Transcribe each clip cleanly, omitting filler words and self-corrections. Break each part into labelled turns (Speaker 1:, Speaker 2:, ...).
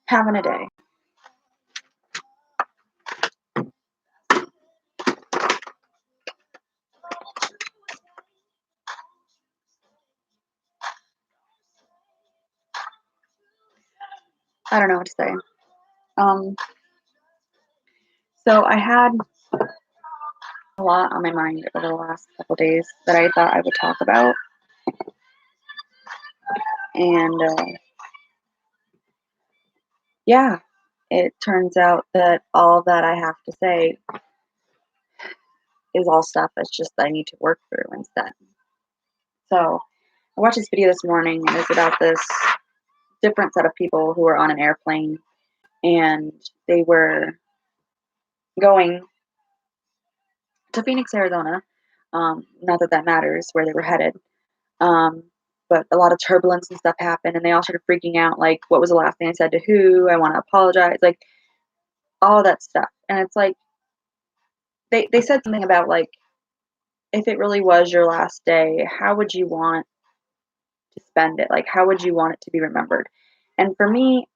Speaker 1: Having a day. I don't know what to say. Um, so I had a lot on my mind over the last couple days that I thought I would talk about, and yeah, it turns out that all that I have to say is all stuff that's just that I need to work through instead. So I watched this video this morning, and it's about this different set of people who were on an airplane, and they were going to Phoenix, Arizona. Not that that matters where they were headed. Um, but a lot of turbulence and stuff happened, and they all started freaking out. Like, what was the last thing I said to who? I want to apologize. Like, all that stuff. And it's like, they said something about, like, if it really was your last day, how would you want to spend it? Like, how would you want it to be remembered? And for me,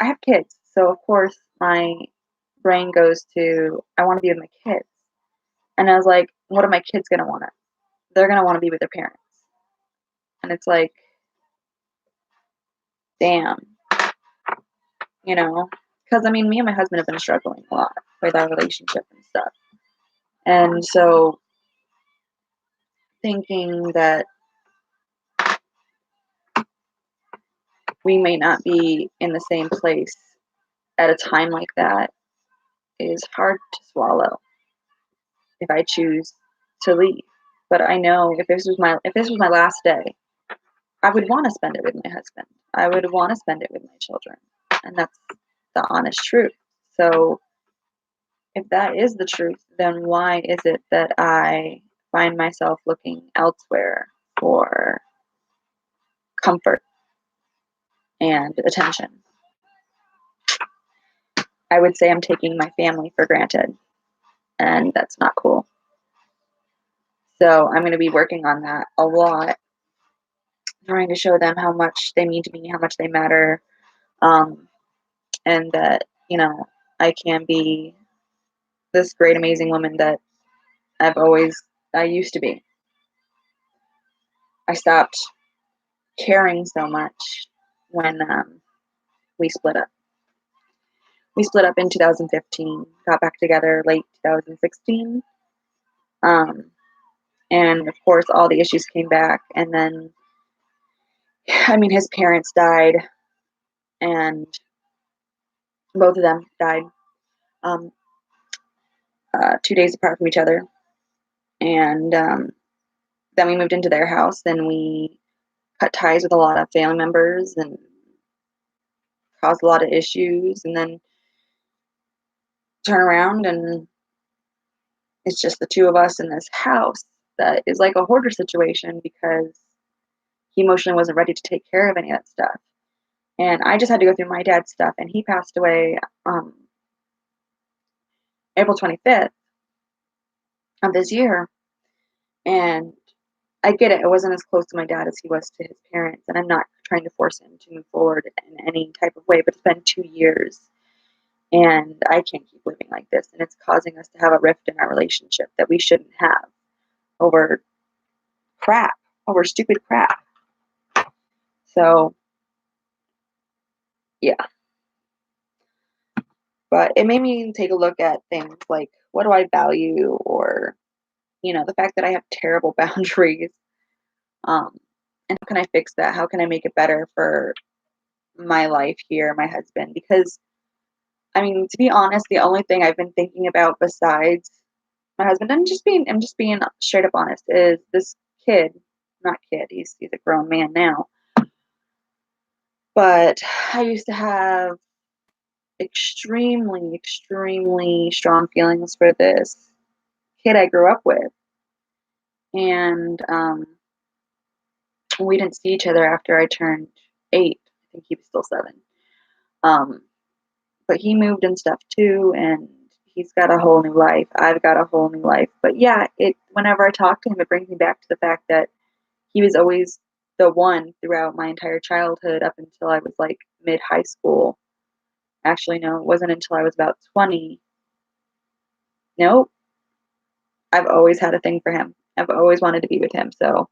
Speaker 1: I have kids. So, of course, my brain goes to, I want to be with my kids. And I was like, what are my kids going to want? They're going to want to be with their parents. And it's like, damn, you know? Because, I mean, me and my husband have been struggling a lot with our relationship and stuff. And so, thinking that we may not be in the same place at a time like that is hard to swallow if I choose to leave. But I know if this was my last day, I would want to spend it with my husband. I would want to spend it with my children. And that's the honest truth. So if that is the truth, then why is it that I find myself looking elsewhere for comfort and attention? I would say I'm taking my family for granted, and that's not cool. So I'm going to be working on that a lot, trying to show them how much they mean to me, how much they matter, um, and that, I can be this great, amazing woman that I used to be. I stopped caring so much when we split up. We split up in 2015, got back together late 2016. And of course, all the issues came back. And then, I mean, his parents died, and both of them died um, 2 days apart from each other. And then we moved into their house, and we cut ties with a lot of family members and caused a lot of issues. And then turn around, and it's just the two of us in this house that is like a hoarder situation because he emotionally wasn't ready to take care of any of that stuff. And I just had to go through my dad's stuff, and he passed away April 25th of this year. And I get it. It wasn't as close to my dad as he was to his parents, and I'm not trying to force him to move forward in any type of way, but it's been 2 years, and I can't keep living like this, and it's causing us to have a rift in our relationship that we shouldn't have over crap, over stupid crap. So, yeah. But it made me take a look at things like, what do I value, or, the fact that I have terrible boundaries. And how can I fix that? How can I make it better for my life here, my husband? Because, I mean, to be honest, the only thing I've been thinking about besides my husband, I'm just being straight up honest, is this kid, not kid, he's a grown man now. But I used to have extremely, extremely strong feelings for this kid I grew up with. And we didn't see each other after I turned 8. I think he was still 7. But he moved and stuff too, and he's got a whole new life. I've got a whole new life. But yeah, whenever I talk to him, it brings me back to the fact that he was always the one throughout my entire childhood up until I was like mid high school. Actually, no, it wasn't until I was about 20. Nope. I've always had a thing for him. I've always wanted to be with him. So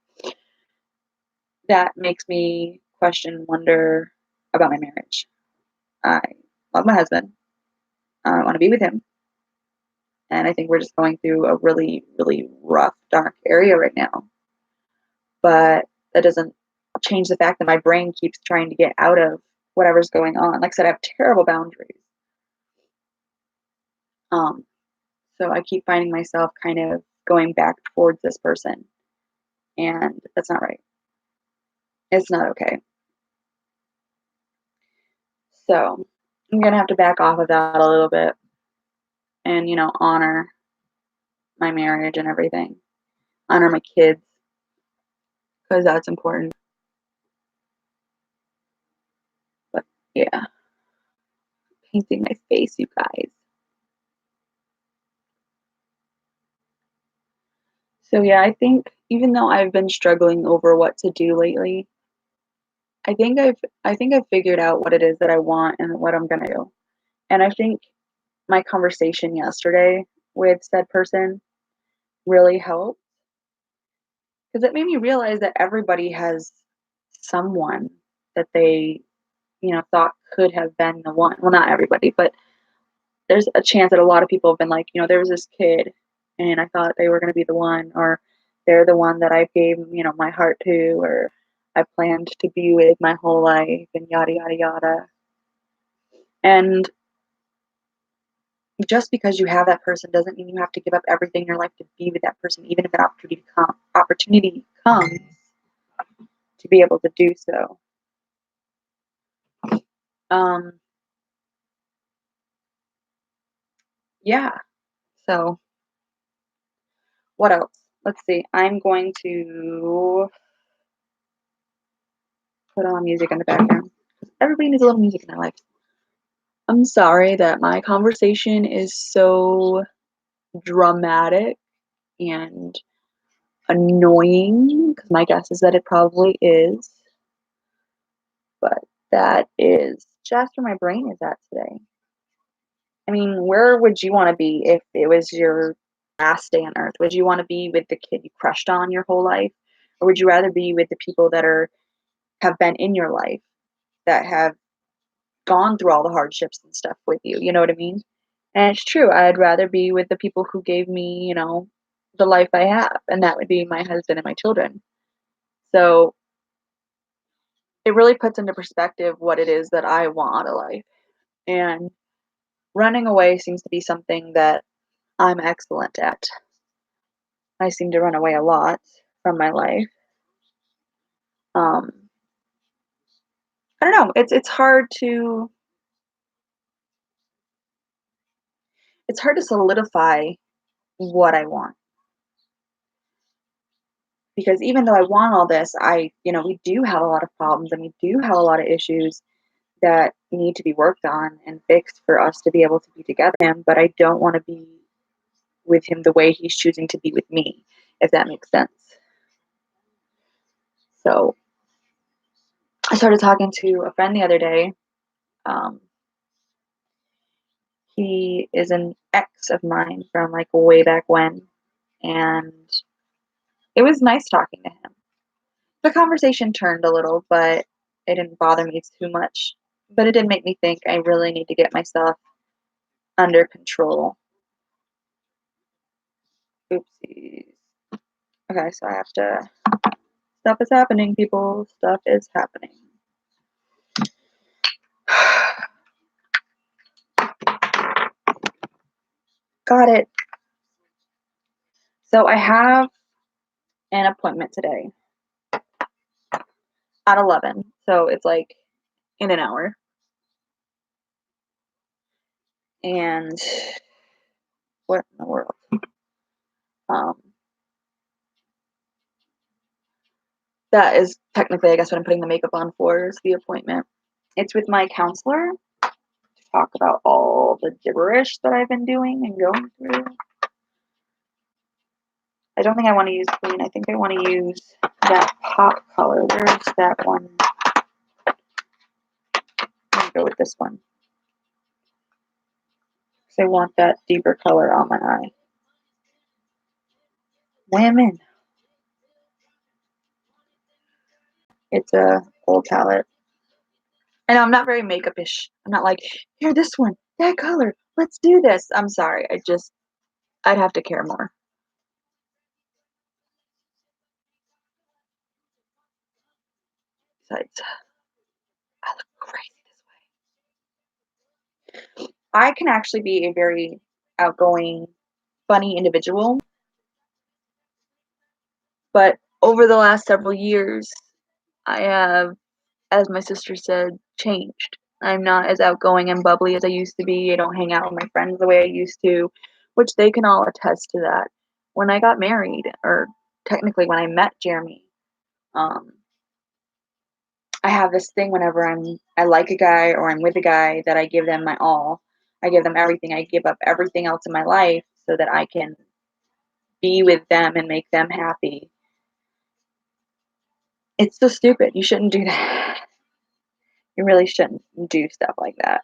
Speaker 1: that makes me question, wonder about my marriage. I love my husband. I want to be with him. And I think we're just going through a really, really rough, dark area right now. But that doesn't change the fact that my brain keeps trying to get out of whatever's going on. Like I said, I have terrible boundaries. So I keep finding myself kind of going back towards this person. And that's not right. It's not okay. So I'm going to have to back off of that a little bit and, honor my marriage and everything, honor my kids, because that's important. But yeah, painting my face, you guys. So yeah, I think even though I've been struggling over what to do lately, I think I've figured out what it is that I want and what I'm gonna do. And I think my conversation yesterday with said person really helped because it made me realize that everybody has someone that they, thought could have been the one. Well, not everybody, but there's a chance that a lot of people have been like, there was this kid and I thought they were going to be the one, or they're the one that I gave, my heart to, or I planned to be with my whole life, and yada, yada, yada. And just because you have that person doesn't mean you have to give up everything in your life to be with that person, even if an opportunity comes to be able to do so. Um, yeah. So, what else? Let's see. I'm going to put on music in the background. Everybody needs a little music in their life. I'm sorry that my conversation is so dramatic and annoying, because my guess is that it probably is. But that is just where my brain is at today. I mean, where would you want to be if it was your last day on earth? Would you want to be with the kid you crushed on your whole life? Or would you rather be with the people that have been in your life, that have gone through all the hardships and stuff with you? You know what I mean? And it's true. I'd rather be with the people who gave me, the life I have, and that would be my husband and my children. So it really puts into perspective what it is that I want out of life. And running away seems to be something that I'm excellent at. I seem to run away a lot from my life. Um, I don't know. It's hard to solidify what I want, because even though I want all this, we do have a lot of problems and we do have a lot of issues that need to be worked on and fixed for us to be able to be together. But I don't want to be with him the way he's choosing to be with me, if that makes sense. So I started talking to a friend the other day. Um, he is an ex of mine from like way back when, and it was nice talking to him. The conversation turned a little, but it didn't bother me too much. But it did make me think I really need to get myself under control. Oopsies. Okay, so I have to. Stuff is happening, people. Stuff is happening. Got it. So I have an appointment today at 11. So it's like in an hour. And what in the world? Um, that is technically, I guess, what I'm putting the makeup on for is the appointment. It's with my counselor to talk about all the gibberish that I've been doing and going through. I don't think I want to use green. I think I want to use that pop color. Where's that one? I'm going to go with this one. because I want that deeper color on my eye. Women. It's a old palette. And I'm not very makeup-ish. I'm not like, here, this one, that color, let's do this. I'm sorry. I'd have to care more. Besides, I look crazy this way. I can actually be a very outgoing, funny individual, but over the last several years, I have, as my sister said, changed. I'm not as outgoing and bubbly as I used to be. I don't hang out with my friends the way I used to, which they can all attest to that. When I got married, or technically when I met Jeremy, um, I have this thing whenever I like a guy or I'm with a guy that I give them my all. I give them everything. I give up everything else in my life so that I can be with them and make them happy. It's so stupid. You shouldn't do that. You really shouldn't do stuff like that.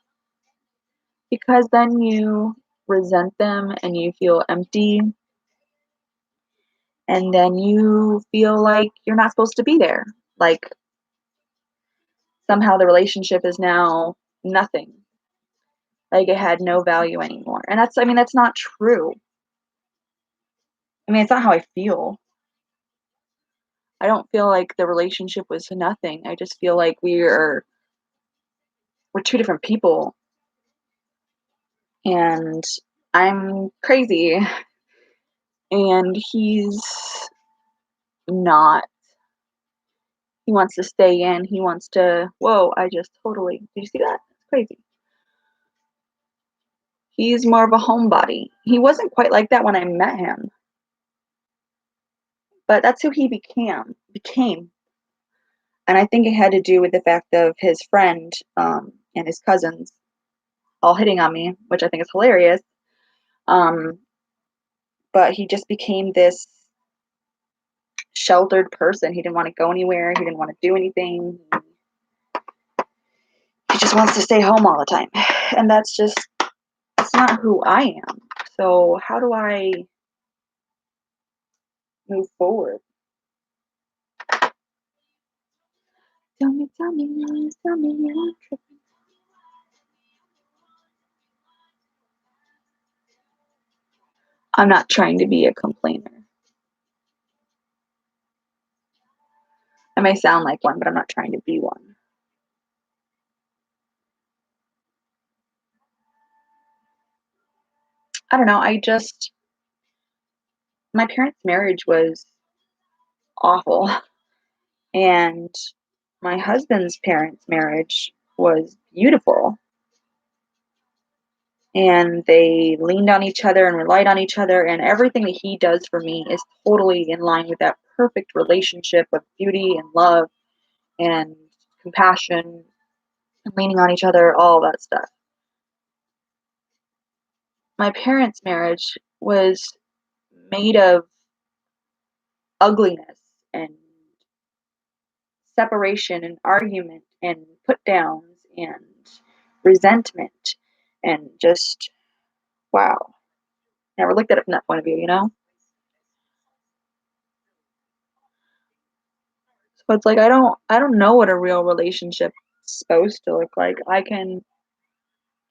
Speaker 1: Because then you resent them and you feel empty and then you feel like you're not supposed to be there. Like somehow the relationship is now nothing. Like it had no value anymore. And that's not true. I mean, it's not how I feel. I don't feel like the relationship was nothing. I just feel like we're two different people and I'm crazy and he's not. He wants to stay in. He wants to, whoa, I just totally, did you see that? It's crazy. He's more of a homebody. He wasn't quite like that when I met him, but that's who he became. And I think it had to do with the fact of his friend and his cousins all hitting on me, which I think is hilarious. Um, but he just became this sheltered person. He didn't want to go anywhere. He didn't want to do anything. He just wants to stay home all the time. And that's not who I am. So how do I move forward? Tell me, tell me, tell me you're tripping. I'm not trying to be a complainer. I may sound like one, but I'm not trying to be one. I don't know. My parents' marriage was awful. And my husband's parents' marriage was beautiful. And they leaned on each other and relied on each other. And everything that he does for me is totally in line with that perfect relationship of beauty and love and compassion and leaning on each other, all that stuff. My parents' marriage was made of ugliness and separation and argument and put downs and resentment and just wow. Never looked at it from that point of view, you know? So it's like I don't know what a real relationship's supposed to look like. I can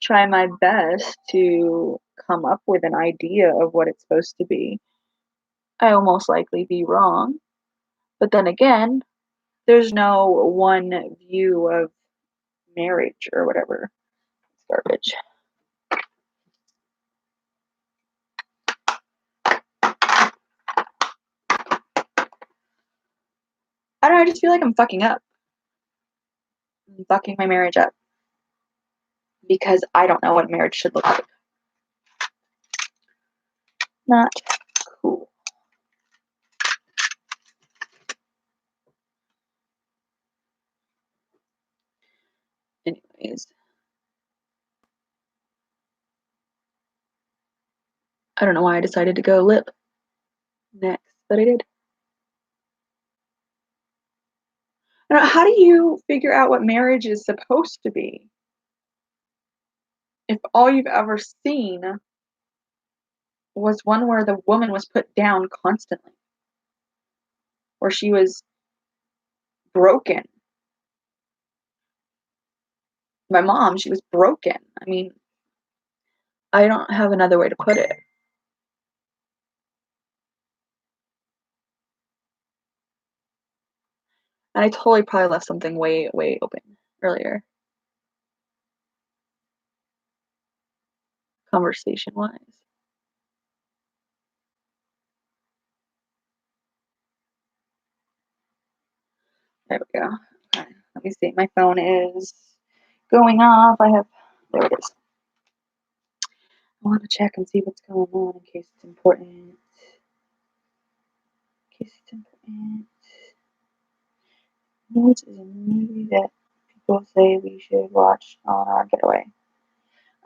Speaker 1: try my best to come up with an idea of what it's supposed to be. I'll most likely be wrong. But then again, there's no one view of marriage or whatever. It's garbage. I don't know, I just feel like I'm fucking up. I'm fucking my marriage up. Because I don't know what marriage should look like. Not cool. Anyways. I don't know why I decided to go lip next, but I did. I don't know, how do you figure out what marriage is supposed to be? if all you've ever seen was one where the woman was put down constantly, where she was broken. My mom, she was broken. I mean, I don't have another way to put it. And I totally probably left something way, way open earlier, conversation wise. There we go. Okay, let me see. My phone is going off. There it is. I want to check and see what's going on in case it's important. In case it's important. This is a movie that people say we should watch on our getaway.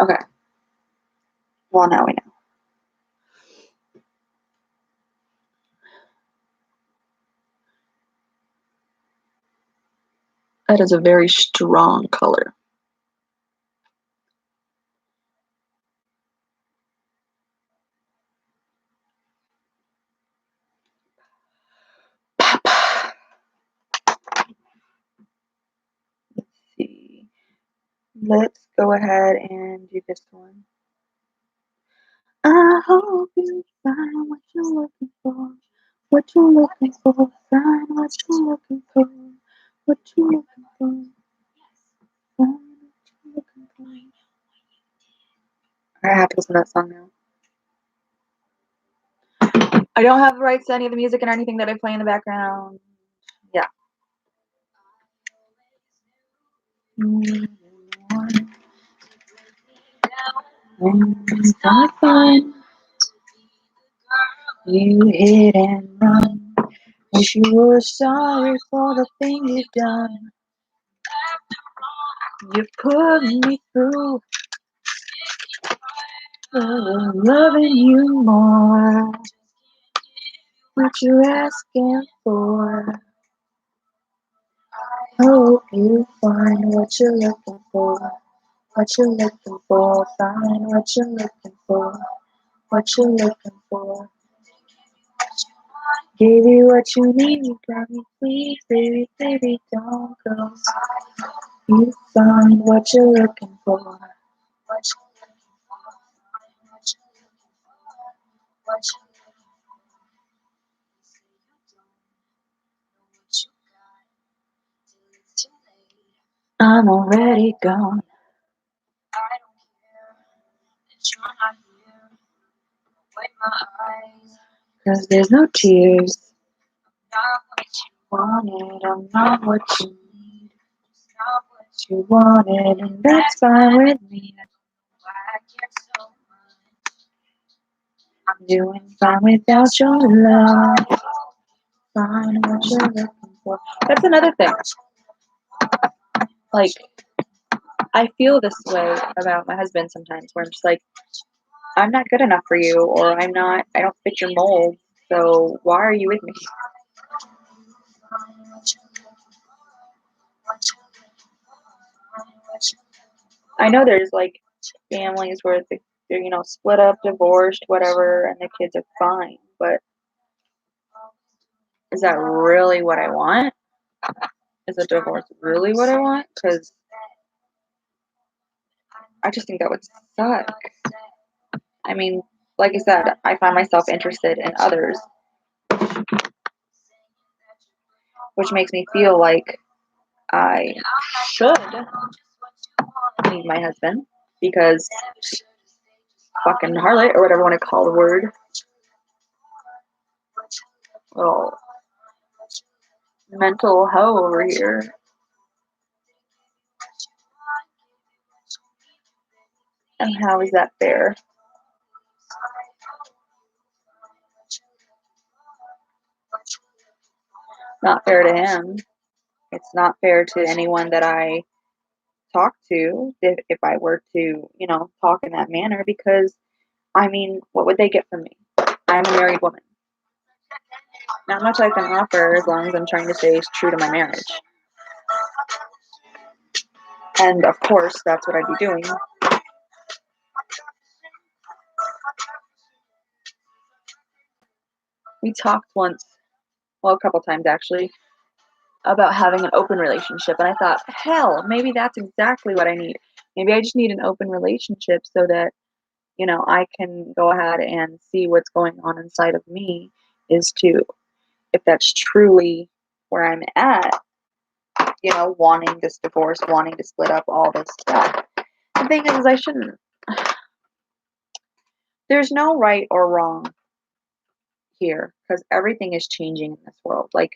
Speaker 1: Okay. Well, now we know. That is a very strong color. Let's see. Let's go ahead and do this one. I hope you find what you're looking for. What you're looking for. Find what you're looking for. What you're looking for. Find what you're looking for. I have to listen to that song now. I don't have the rights to any of the music and anything that I play in the background. Yeah. When I find you hit and run, wish you were sorry for the thing you've done. You put me through, loving you more. What you asking for? Hope you find what you're looking for. What you're looking for, find what you're looking for. What you're looking for. Give you what you need, got me please, baby, baby, don't go. You find what you're looking for. I'm already gone. Cause there's no tears. Wanted, I'm not what you need. What you wanted, and that's fine with me. I'm doing fine without your love. Find what you're looking for. That's another thing. Like, I feel this way about my husband sometimes, where I'm just like, I'm not good enough for you, or I don't fit your mold, so why are you with me? I know there's like families where they're, split up, divorced, whatever, and the kids are fine, but is that really what I want? Is a divorce really what I want? Because I just think that would suck. I mean, like I said, I find myself interested in others, which makes me feel like I should leave my husband because fucking harlot or whatever you want to call the word. Little mental hoe over here. And how is that fair? Not fair to him. It's not fair to anyone that I talk to if I were to, talk in that manner because, I mean, what would they get from me? I'm a married woman. Not much I can offer as long as I'm trying to stay true to my marriage. And of course, that's what I'd be doing. we talked once, well, a couple times actually, about having an open relationship, and I thought, hell, maybe that's exactly what I need. Maybe I just need an open relationship so that, I can go ahead and see what's going on inside of me, is to, if that's truly where I'm at, wanting this divorce, wanting to split up, all this stuff. The thing is I shouldn't, there's no right or wrong here because everything is changing in this world. Like,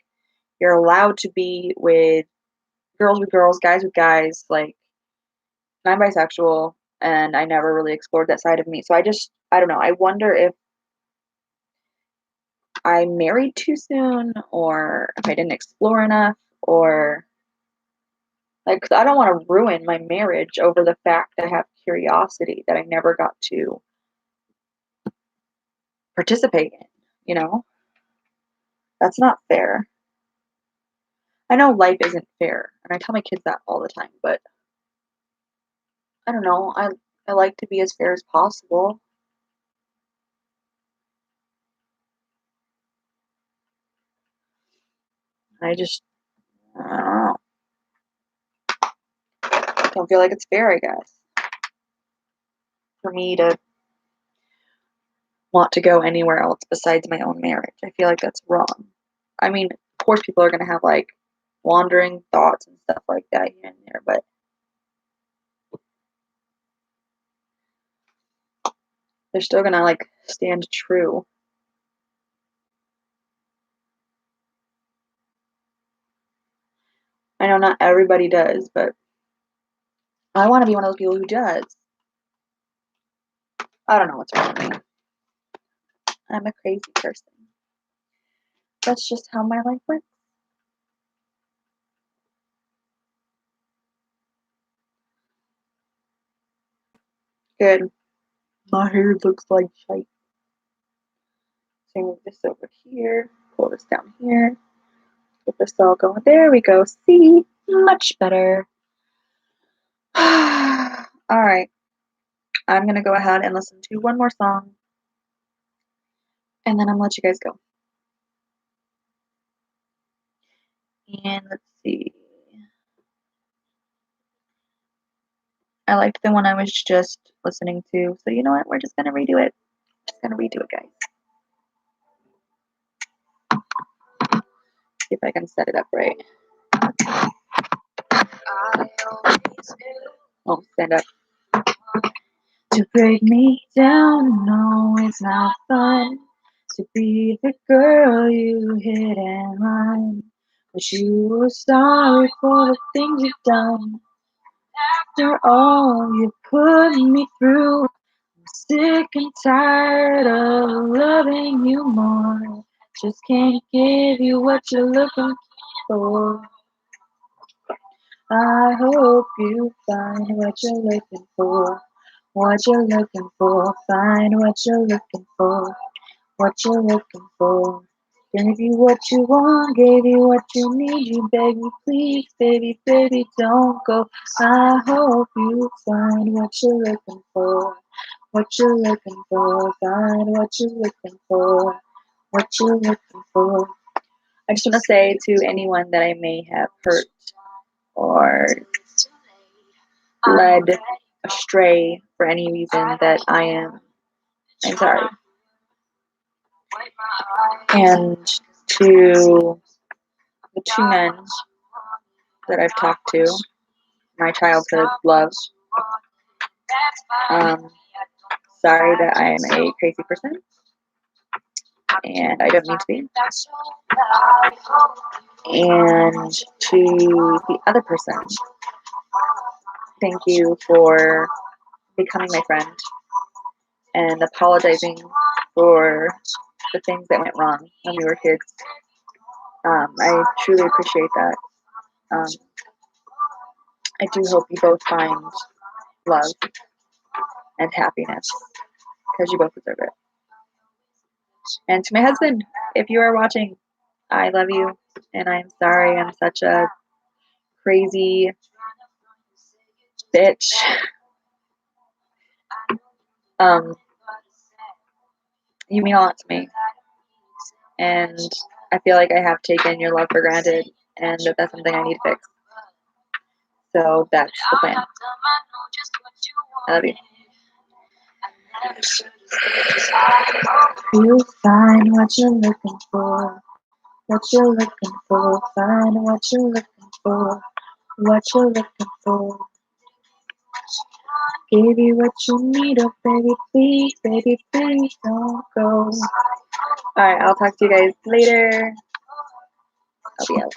Speaker 1: you're allowed to be with girls, guys with guys. Like, I'm bisexual and I never really explored that side of me. So I don't know. I wonder if I married too soon or if I didn't explore enough or like, 'cause I don't want to ruin my marriage over the fact I have curiosity that I never got to participate in, you know? That's not fair. I know life isn't fair, and I tell my kids that all the time, but I don't know. I like to be as fair as possible. I just I don't know. Don't feel like it's fair, I guess, for me to want to go anywhere else besides my own marriage. I feel like that's wrong. I mean, of course, people are gonna have like wandering thoughts and stuff like that here and there, but they're still gonna like stand true. I know not everybody does, but I want to be one of those people who does. I don't know what's wrong with me. I'm a crazy person. That's just how my life went. Good. My hair looks like shite. So move this over here. Pull this down here. Get this all going. There we go. See? Much better. Alright. I'm going to go ahead and listen to one more song. And then I'm going to let you guys go. And let's see. I liked the one I was just listening to. So you know what? We're just going to redo it. Just going to redo it, guys. See if I can set it up right. Oh, stand up. To break me down, no, it's not fun. To be the girl you hit and run. Wish you were sorry for the things you've done. After all you put me through, I'm sick and tired of loving you more. Just can't give you what you're looking for. I hope you find what you're looking for. What you're looking for. Find what you're looking for. What you're looking for. Gave you what you want, gave you what you need. You beg me, please, baby, baby, don't go. I hope you find what you're looking for. What you're looking for. Find what you're looking for. What you're looking for. I just want to say to anyone that I may have hurt or led astray for any reason that I'm sorry. And to the two men that I've talked to, my childhood love, sorry that I am a crazy person and I don't need to be. And to the other person, thank you for becoming my friend and apologizing for the things that went wrong when we were kids. I truly appreciate that. I do hope you both find love and happiness because you both deserve it. And to my husband, if you are watching, I love you and I'm sorry I'm such a crazy bitch. You mean a lot to me. and I feel like I have taken your love for granted, and that's something I need to fix. So that's the plan. I love you. You find what you're looking for. What you're looking for. Find what you're looking for. What you're looking for. Give you what you need, oh baby, please don't go. Alright, I'll talk to you guys later. I'll be out.